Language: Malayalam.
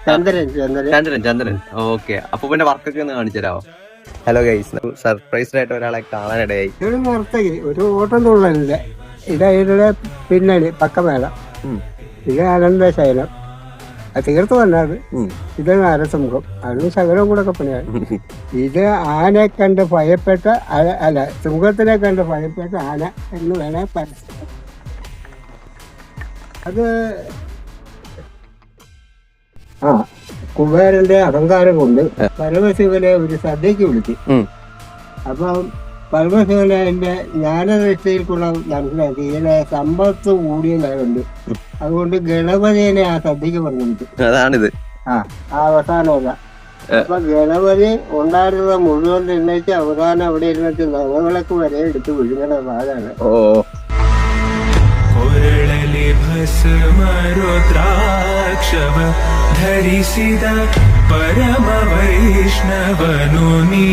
ചന്ദ്രൻ. ഓക്കെ, അപ്പൊ പിന്നെ വർക്കൊക്കെ ഒന്ന് കാണിച്ചു തരാമോ? ഹലോ ഗൈസ്, സർപ്രൈസ്ഡ് ആയിട്ട് ഒരാളെ കാണാനിടയായി. ഒരു നർത്തകി, ഒരു ഓട്ടം തുള്ളലില്ല. ഇതായുടെ പിന്നണി പക്കമേള. ഇത് അനന്തശൈലം, അത് തീർത്ത് വന്നത്. ഇത് നരസിംഹം, അതും ശകലവും കൂടെ ഒക്കെ പണിയാണ്. ഇത് ആനയെ കണ്ട് ഭയപ്പെട്ട അല്ല, സിംഹത്തിനെ കണ്ട് ഭയപ്പെട്ട ആന എന്ന് വേണേ പരസ്യം. അത് കുബേരന്റെ അഹങ്കാരം കൊണ്ട് പരമശിവനെ ഒരു സദ്യക്ക് വിളിച്ചു. അപ്പം പരമശിവനെ എന്റെ ജ്ഞാനദൃഷ്ടിയിൽക്കുള്ള മനസ്സിലാക്കി ഇങ്ങനെ സമ്പത്ത് കൂടിയതായുണ്ട്. അതുകൊണ്ട് ഗണപതിനെ ആ സദ്യക്ക് പറഞ്ഞു. അതാണിത്. അവസാനമല്ല. അപ്പൊ ഗണപതി ഉണ്ടായിരുന്നത് മുഴുവൻ നിർണയിച്ച് അവസാനം അവിടെ ഇരുന്നിട്ട് നവവിളക്ക് വരെ എടുത്ത് വിഴുങ്ങണ ഭാഗമാണ്. ಭಸ್ಮರುದ್ರಾಕ್ಷವ ಧರಿಸಿದ ಪರಮ ವೈಷ್ಣವನು ನೀ.